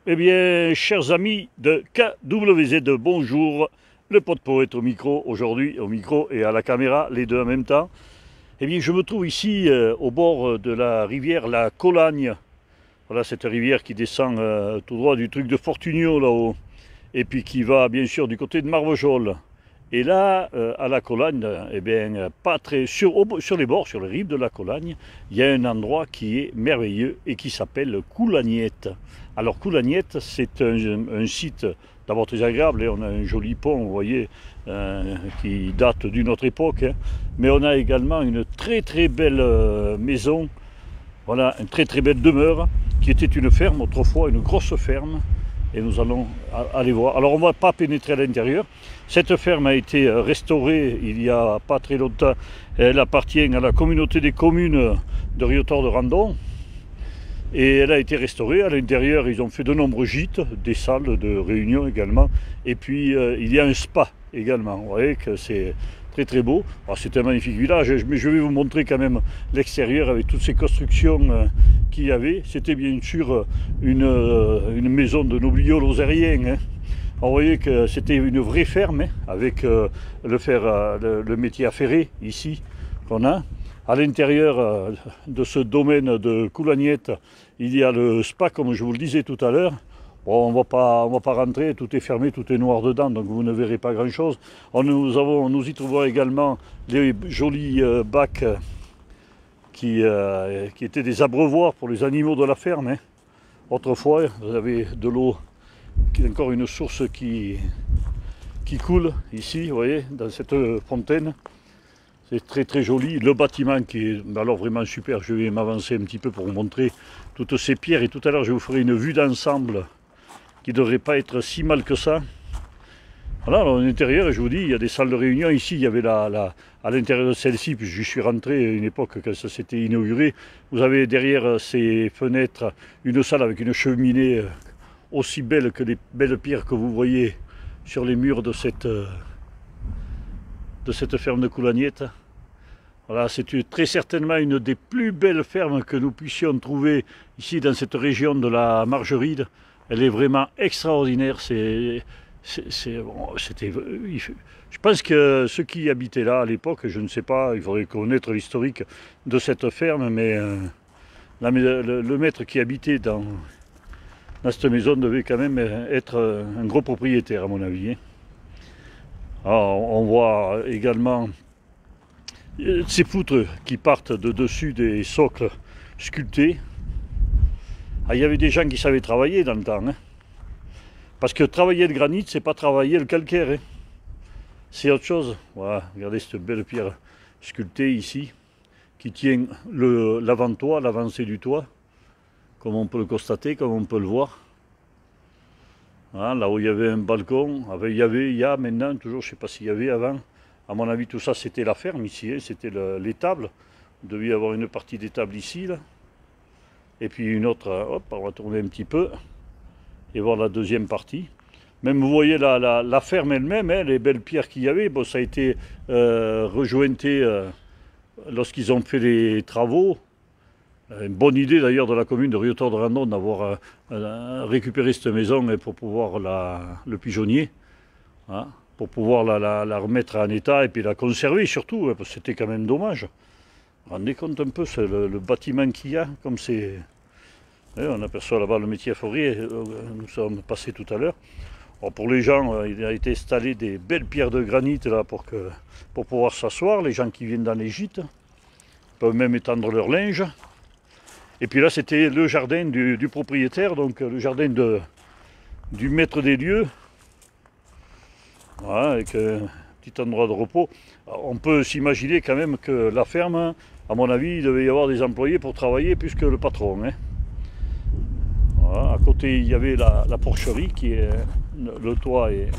Eh bien, chers amis de KWZ, bonjour. Le pote poète au micro, aujourd'hui au micro et à la caméra, les deux en même temps. Eh bien, je me trouve ici au bord de la rivière La Colagne. Voilà, cette rivière qui descend tout droit du truc de Fortunio là-haut. Et puis qui va bien sûr du côté de Marvejols. Et là, à la Colagne, eh bien, pas très sur les bords, sur les rives de la Colagne, il y a un endroit qui est merveilleux et qui s'appelle Coulagnette. Alors Coulagnette, c'est un site d'abord très agréable, et on a un joli pont, vous voyez, qui date d'une autre époque, hein. Mais on a également une très très belle maison, voilà, une très très belle demeure, qui était une ferme autrefois, une grosse ferme. Et nous allons aller voir. Alors on ne va pas pénétrer à l'intérieur. Cette ferme a été restaurée il n'y a pas très longtemps. Elle appartient à la communauté des communes de Riotor-de-Randon. Et elle a été restaurée. À l'intérieur, ils ont fait de nombreux gîtes, des salles de réunion également. Et puis il y a un spa également. Vous voyez que c'est très très beau. C'est un magnifique village, mais je vais vous montrer quand même l'extérieur avec toutes ces constructions qu'il y avait. C'était bien sûr une maison de nobliaux lozériens, hein. Vous voyez que c'était une vraie ferme, hein, avec le métier à ferrer ici qu'on a. À l'intérieur de ce domaine de Coulagnette, il y a le spa, comme je vous le disais tout à l'heure. Bon, on va pas rentrer, tout est fermé, tout est noir dedans, donc vous ne verrez pas grand-chose. Nous y trouvons également les jolis bacs qui étaient des abreuvoirs pour les animaux de la ferme, hein. Autrefois, vous avez de l'eau, encore une source qui coule ici, vous voyez, dans cette fontaine. C'est très très joli. Le bâtiment qui est alors vraiment super. Je vais m'avancer un petit peu pour vous montrer toutes ces pierres. Et tout à l'heure, je vous ferai une vue d'ensemble qui ne devrait pas être si mal que ça. Voilà, à l'intérieur, je vous dis, il y a des salles de réunion. Ici, il y avait à l'intérieur de celle-ci, puis je suis rentré à une époque quand ça s'était inauguré. Vous avez derrière ces fenêtres une salle avec une cheminée aussi belle que les belles pierres que vous voyez sur les murs de cette ferme de Coulagnette. Voilà, c'est très certainement une des plus belles fermes que nous puissions trouver ici dans cette région de la Margeride. Elle est vraiment extraordinaire. Je pense que ceux qui habitaient là à l'époque, je ne sais pas, il faudrait connaître l'historique de cette ferme, mais le maître qui habitait dans cette maison devait quand même être un gros propriétaire à mon avis, hein. Alors, on voit également ces poutres qui partent de dessus des socles sculptés. Il y avait des gens qui savaient travailler dans le temps, hein. Parce que travailler le granit, c'est pas travailler le calcaire, hein. C'est autre chose. Voilà, regardez cette belle pierre sculptée ici, qui tient l'avant-toit, l'avancée du toit, comme on peut le constater, comme on peut le voir. Voilà, là où il y avait un balcon, il y a maintenant, toujours, je ne sais pas s'il y avait avant. À mon avis, tout ça, c'était la ferme ici, hein, c'était l'étable. Il devait y avoir une partie d'étable ici, là. Et puis une autre, hop, on va tourner un petit peu et voir la deuxième partie. Même vous voyez la ferme elle-même, hein, les belles pierres qu'il y avait, bon, ça a été rejointé lorsqu'ils ont fait les travaux. Une bonne idée d'ailleurs de la commune de Riotor-de-Randon d'avoir récupéré cette maison pour pouvoir le pigeonnier, hein, pour pouvoir la remettre en état et puis la conserver surtout, hein, parce que c'était quand même dommage. Vous vous rendez compte un peu le bâtiment qu'il y a, comme c'est... On aperçoit là-bas le métier à forêt, nous sommes passés tout à l'heure. Pour les gens, il a été installé des belles pierres de granit là pour pouvoir s'asseoir. Les gens qui viennent dans les gîtes peuvent même étendre leur linge. Et puis là, c'était le jardin du propriétaire, donc le jardin du maître des lieux. Voilà, avec un petit endroit de repos. Alors, on peut s'imaginer quand même que la ferme, à mon avis, il devait y avoir des employés pour travailler plus que le patron, hein. Voilà, à côté, il y avait la porcherie qui est... Le toit est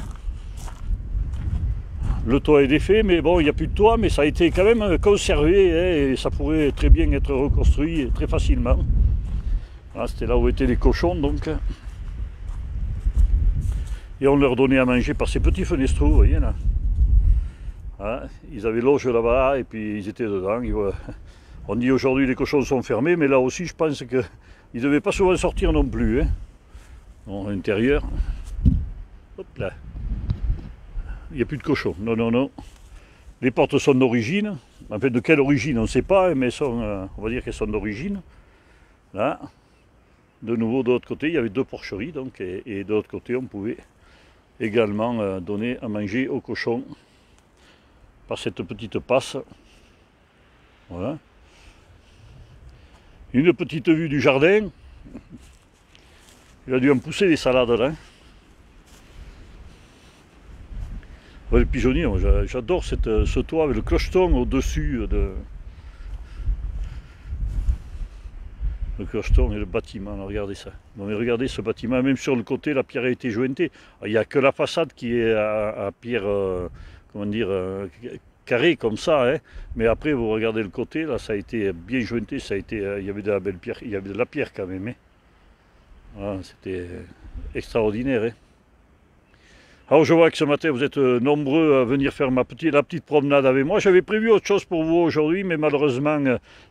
défait, mais bon, il n'y a plus de toit, mais ça a été quand même conservé, hein, et ça pourrait très bien être reconstruit très facilement. Voilà, c'était là où étaient les cochons, donc. Et on leur donnait à manger par ces petits fenestraux, vous voyez là. Voilà, ils avaient l'auge là-bas, et puis ils étaient dedans. On dit aujourd'hui les cochons sont fermés, mais là aussi je pense que Il ne devait pas souvent sortir non plus. Hein. Bon, à l'intérieur. Hop là. Il n'y a plus de cochons. Non, non, non. Les portes sont d'origine. En fait, de quelle origine, on ne sait pas, mais sont, on va dire qu'elles sont d'origine. Là. De nouveau, de l'autre côté, il y avait deux porcheries. Donc, et de l'autre côté, on pouvait également donner à manger aux cochons par cette petite passe. Voilà. Une petite vue du jardin. Il a dû en pousser des salades là. Ouais, le pigeonnier, j'adore ce toit avec le clocheton au-dessus de. Le clocheton et le bâtiment, regardez ça. Bon, mais regardez ce bâtiment, même sur le côté, la pierre a été jointée. Il n'y a que la façade qui est à pierre, comment dire, carré comme ça, hein. Mais après vous regardez le côté, là ça a été bien jointé, ça a été, il y avait de la belle pierre, il y avait de la pierre quand même, hein. Voilà, c'était extraordinaire, hein. Alors je vois que ce matin vous êtes nombreux à venir faire la petite promenade avec moi. J'avais prévu autre chose pour vous aujourd'hui, mais malheureusement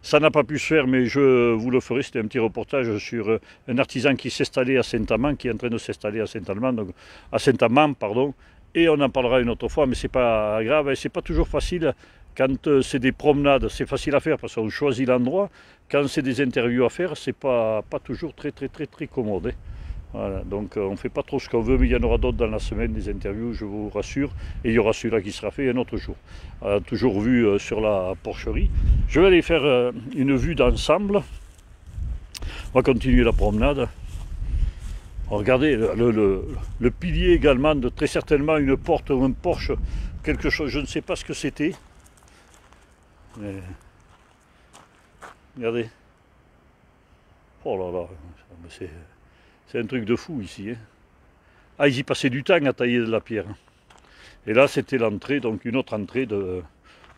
ça n'a pas pu se faire, mais je vous le ferai. C'était un petit reportage sur un artisan qui s'installait à Saint-Amand, qui est en train de s'installer à Saint-Amand, donc à Saint-Amand, pardon. Et on en parlera une autre fois, mais c'est pas grave, et c'est pas toujours facile quand c'est des promenades. C'est facile à faire parce qu'on choisit l'endroit. Quand c'est des interviews à faire, c'est pas toujours très commode, hein. Voilà, donc on ne fait pas trop ce qu'on veut, mais il y en aura d'autres dans la semaine, des interviews, je vous rassure. Et il y aura celui-là qui sera fait un autre jour. Toujours vu sur la porcherie. Je vais aller faire une vue d'ensemble. On va continuer la promenade. Regardez le pilier également de très certainement une porte ou un porche, quelque chose, je ne sais pas ce que c'était. Regardez. Oh là là, c'est un truc de fou ici, hein. Ah, ils y passaient du temps à tailler de la pierre. Et là, c'était l'entrée, donc une autre entrée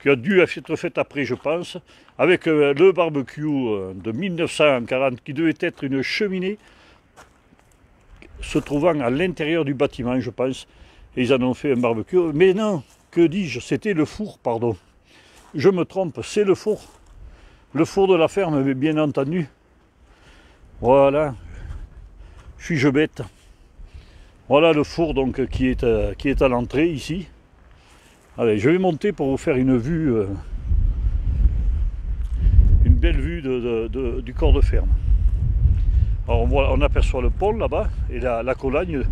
qui a dû être faite après, je pense, avec le barbecue de 1940, qui devait être une cheminée se trouvant à l'intérieur du bâtiment, je pense. Et ils en ont fait un barbecue. Mais non, que dis-je, c'était le four, pardon. Je me trompe, c'est le four. Le four de la ferme, mais bien entendu. Voilà. Suis-je bête? Voilà le four donc qui est à l'entrée ici. Allez, je vais monter pour vous faire une vue, une belle vue du corps de ferme. Alors on aperçoit le pont là-bas et la Colagne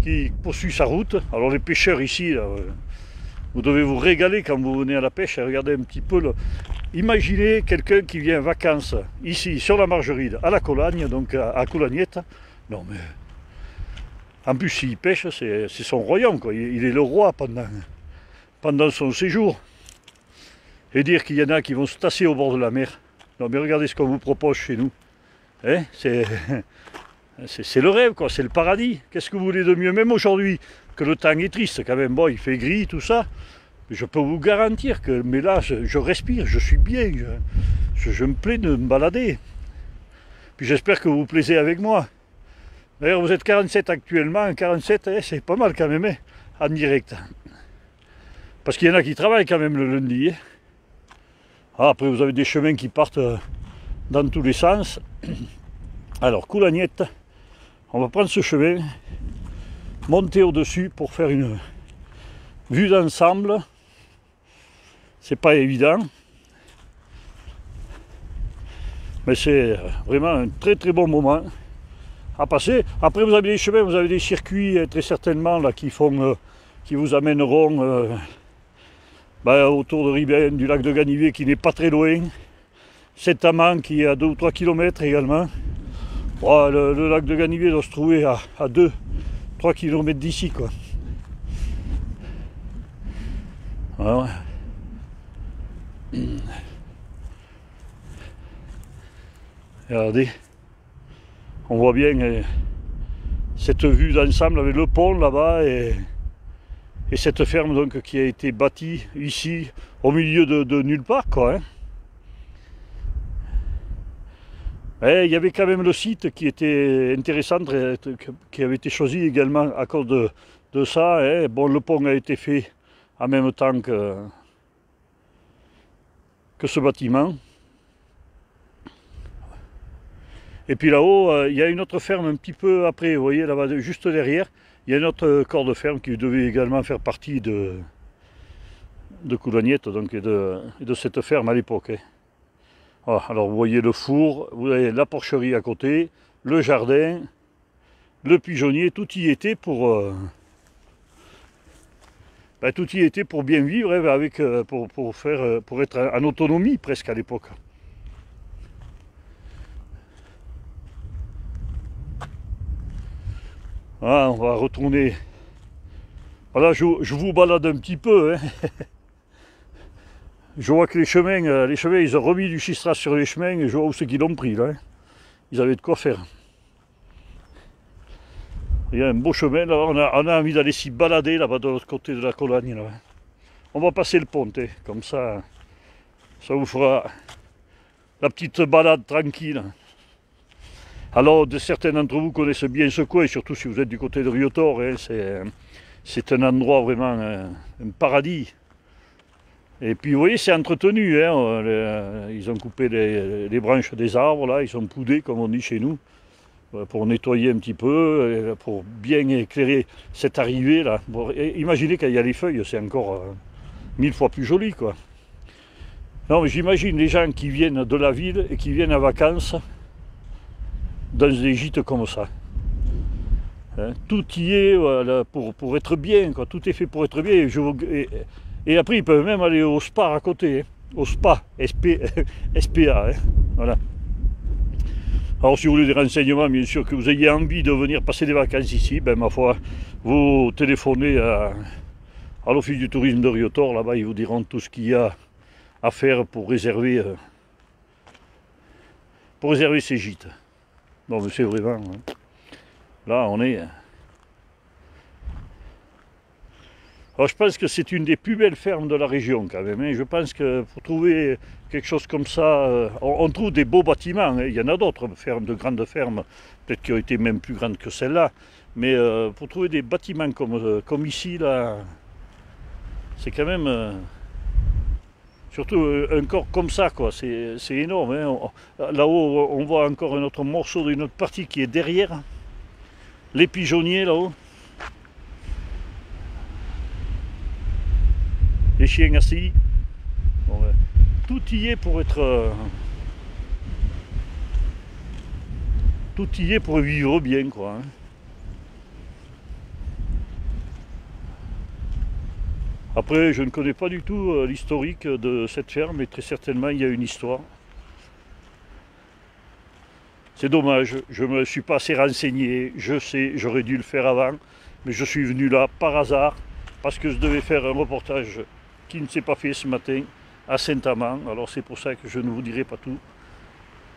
qui poursuit sa route. Alors les pêcheurs ici, là, vous devez vous régaler quand vous venez à la pêche et regardez un petit peu. Imaginez quelqu'un qui vient en vacances ici sur la Margeride à la Colagne, donc à Colagnette. Non mais en plus s'il pêche, c'est son royaume, quoi. Il est le roi pendant son séjour. Et dire qu'il y en a qui vont se tasser au bord de la mer. Non mais regardez ce qu'on vous propose chez nous. Hein, c'est le rêve, quoi, c'est le paradis. Qu'est-ce que vous voulez de mieux? Même aujourd'hui, que le temps est triste quand même, bon, il fait gris, tout ça. Je peux vous garantir que, mais là, je respire, je suis bien, je me plais de me balader. Puis j'espère que vous vous plaisez avec moi. D'ailleurs, vous êtes 47 actuellement, 47, c'est pas mal quand même, hein, en direct. Parce qu'il y en a qui travaillent quand même le lundi. Hein. Ah, après, vous avez des chemins qui partent dans tous les sens. Alors, Colagnette, on va prendre ce chemin, monter au-dessus pour faire une vue d'ensemble. C'est pas évident, mais c'est vraiment un très bon moment à passer. Après, vous avez des chemins, vous avez des circuits très certainement là qui vous amèneront autour de Ribéen, du lac de Ganivet qui n'est pas très loin. Saint-Amand qui est à 2 ou 3 km également. Bon, le lac de Ganivet doit se trouver à 2-3 km d'ici, quoi. Alors, regardez, on voit bien cette vue d'ensemble avec le pont là-bas et cette ferme donc qui a été bâtie ici au milieu de nulle part, quoi, hein. Et il y avait quand même le site qui était intéressant, qui avait été choisi également à cause de ça, hein. Bon, le pont a été fait en même temps que ce bâtiment. Et puis là-haut, il y a une autre ferme un petit peu après, vous voyez là-bas, juste derrière, il y a une autre corps de ferme qui devait également faire partie de Coulagnette, donc, et de cette ferme à l'époque. Hein. Voilà, alors vous voyez le four, vous avez la porcherie à côté, le jardin, le pigeonnier, tout y était pour... tout y était pour bien vivre, hein, avec, pour être en autonomie presque à l'époque. Voilà, on va retourner. Voilà, je vous balade un petit peu. Hein. Je vois que les chemins, ils ont remis du schistras sur les chemins et je vois où c'est qu'ils l'ont pris là. Hein. Ils avaient de quoi faire. Il y a un beau chemin, là, on a envie d'aller s'y balader là-bas de l'autre côté de la Colagne. Là. On va passer le pont, hein, comme ça vous fera la petite balade tranquille. Alors, certains d'entre vous connaissent bien ce coin, et surtout si vous êtes du côté de Riotor, hein, c'est un endroit vraiment un paradis. Et puis vous voyez, c'est entretenu, hein, ils ont coupé les branches des arbres, là, ils sont poudés, comme on dit chez nous, pour nettoyer un petit peu, pour bien éclairer cette arrivée là. Bon, imaginez quand il y a les feuilles, c'est encore 1000 fois plus joli, quoi. Non, mais j'imagine les gens qui viennent de la ville et qui viennent en vacances dans des gîtes comme ça. Hein, tout y est pour être bien, quoi. Tout est fait pour être bien. Et après, ils peuvent même aller au spa à côté, hein. Au spa, SPA. Hein. Voilà. Alors, si vous voulez des renseignements, bien sûr, que vous ayez envie de venir passer des vacances ici, ben ma foi, vous téléphonez à l'office du tourisme de Riotor, là-bas, ils vous diront tout ce qu'il y a à faire pour réserver ces gîtes. Non, mais c'est vraiment... Hein. Là, on est... Alors, je pense que c'est une des plus belles fermes de la région, quand même. Hein. Je pense que pour trouver quelque chose comme ça, on trouve des beaux bâtiments. Hein. Il y en a d'autres fermes, de grandes fermes, peut-être qui ont été même plus grandes que celle-là. Mais pour trouver des bâtiments comme ici, là, c'est quand même... surtout un corps comme ça, quoi, c'est énorme. Hein. Là-haut, on voit encore un autre morceau d'une autre partie qui est derrière. Les pigeonniers, là-haut. Les chiens assis. Bon, ouais. Tout y est pour être... tout y est pour vivre bien, quoi. Hein. Après, je ne connais pas du tout l'historique de cette ferme, mais très certainement, il y a une histoire. C'est dommage, je ne me suis pas assez renseigné, je sais, j'aurais dû le faire avant, mais je suis venu là par hasard, parce que je devais faire un reportage qui ne s'est pas fait ce matin à Saint-Amand. Alors c'est pour ça que je ne vous dirai pas tout,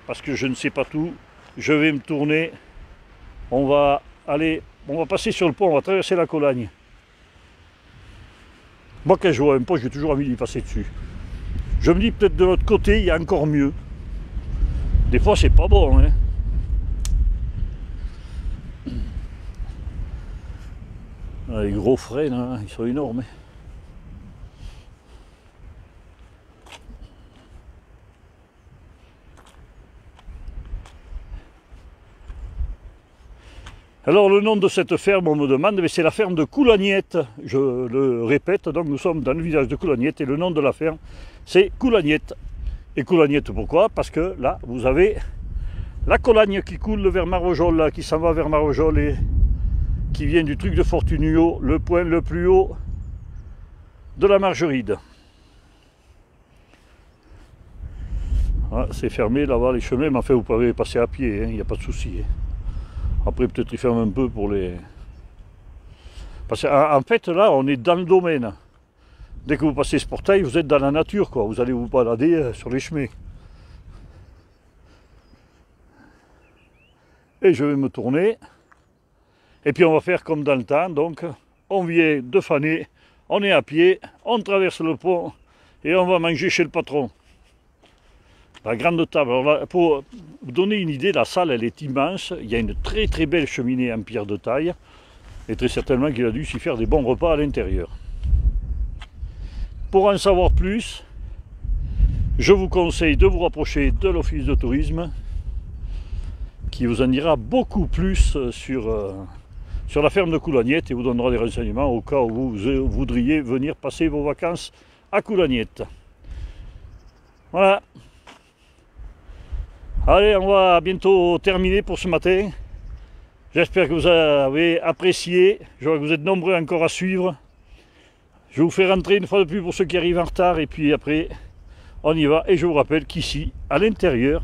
parce que je ne sais pas tout. Je vais me tourner, on va passer sur le pont, on va traverser la Colagne. Moi quand je vois un pont, j'ai toujours envie d'y passer dessus. Je me dis peut-être de l'autre côté, il y a encore mieux. Des fois c'est pas bon, hein. Les gros freins, là, ils sont énormes. Hein. Alors le nom de cette ferme, on me demande, mais c'est la ferme de Coulagnette. Je le répète, donc nous sommes dans le village de Coulagnette et le nom de la ferme, c'est Coulagnette. Et Coulagnette pourquoi? Parce que là, vous avez la Colagne qui coule vers Marvejols, là, qui s'en va vers Marvejols et qui vient du truc de Fortunio, le point le plus haut de la Margeride. Ah, c'est fermé là-bas les chemins, mais enfin vous pouvez passer à pied, il n'y a pas de souci. Hein. Après peut-être ils ferment un peu pour les... Parce qu'en fait là on est dans le domaine. Dès que vous passez ce portail, vous êtes dans la nature, quoi. Vous allez vous balader sur les chemins. Et je vais me tourner. Et puis on va faire comme dans le temps, donc on vient de Fané, on est à pied, on traverse le pont et on va manger chez le patron. La grande table. Alors là, pour vous donner une idée, la salle elle est immense, il y a une très très belle cheminée en pierre de taille et très certainement qu'il a dû s'y faire des bons repas à l'intérieur. Pour en savoir plus, je vous conseille de vous rapprocher de l'office de tourisme qui vous en dira beaucoup plus sur la ferme de Coulagnette et vous donnera des renseignements au cas où vous voudriez venir passer vos vacances à Coulagnette. Voilà. Allez, on va bientôt terminer pour ce matin. J'espère que vous avez apprécié. Je vois que vous êtes nombreux encore à suivre. Je vous fais rentrer une fois de plus pour ceux qui arrivent en retard et puis après on y va. Et je vous rappelle qu'ici, à l'intérieur,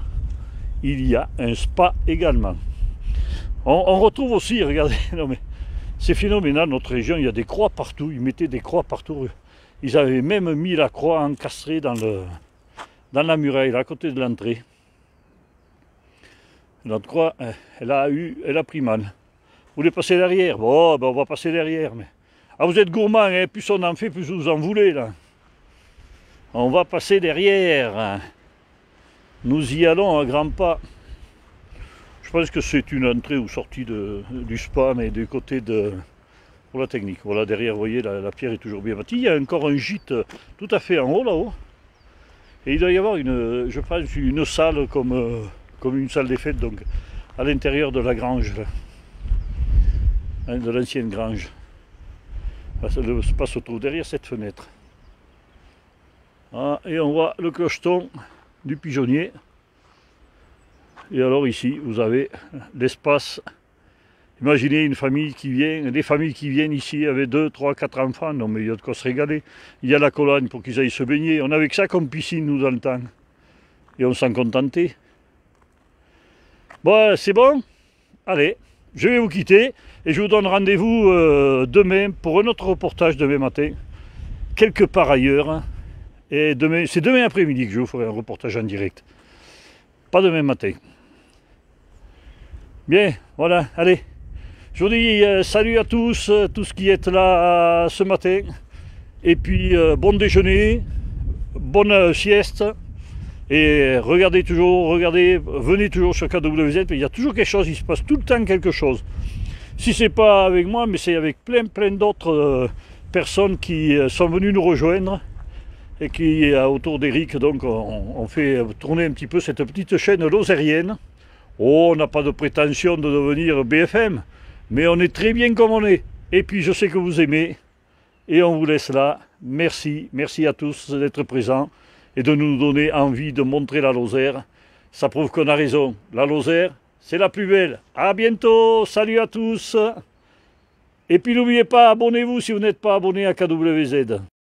il y a un spa également. On retrouve aussi, regardez, non mais c'est phénoménal, notre région, il y a des croix partout, ils mettaient des croix partout. Ils avaient même mis la croix encastrée dans la muraille, là, à côté de l'entrée. Notre croix, elle a pris mal. Vous voulez passer derrière? Bon, ben on va passer derrière. Mais... Ah, vous êtes gourmand, hein? Plus on en fait, plus vous en voulez, là. On va passer derrière. Nous y allons à grands pas. Je pense que c'est une entrée ou sortie du spa, mais du côté de... pour la technique. Voilà, derrière, vous voyez, la pierre est toujours bien bâtie. Il y a encore un gîte tout à fait en haut, là-haut. Et il doit y avoir, je pense, une salle comme une salle des fêtes, donc à l'intérieur de la grange, là. Hein, de l'ancienne grange. Le spa se trouve derrière cette fenêtre. Ah, et on voit le clocheton du pigeonnier. Et alors ici, vous avez l'espace. Imaginez une famille qui vient, des familles qui viennent ici avec 2, 3, 4 enfants. Non mais il y a de quoi se régaler. Il y a la Cologne pour qu'ils aillent se baigner. On avait que ça comme piscine, nous, dans le temps. Et on s'en contentait. Bon, c'est bon? Allez, je vais vous quitter. Et je vous donne rendez-vous demain pour un autre reportage demain matin. Quelque part ailleurs. Et demain, c'est demain après-midi que je vous ferai un reportage en direct. Pas demain matin. Bien, voilà, allez. Je vous dis salut à tous qui êtes là ce matin. Et puis bon déjeuner, bonne sieste. Et regardez toujours, venez toujours sur KWZ. Il y a toujours quelque chose, il se passe tout le temps quelque chose. Si c'est pas avec moi, mais c'est avec plein d'autres personnes qui sont venues nous rejoindre. Et qui autour d'Eric, donc on fait tourner un petit peu cette petite chaîne lozérienne. Oh, on n'a pas de prétention de devenir BFM, mais on est très bien comme on est. Et puis je sais que vous aimez, et on vous laisse là. Merci à tous d'être présents et de nous donner envie de montrer la Lozère. Ça prouve qu'on a raison. La Lozère, c'est la plus belle. À bientôt, salut à tous. Et puis n'oubliez pas, abonnez-vous si vous n'êtes pas abonné à KWZ.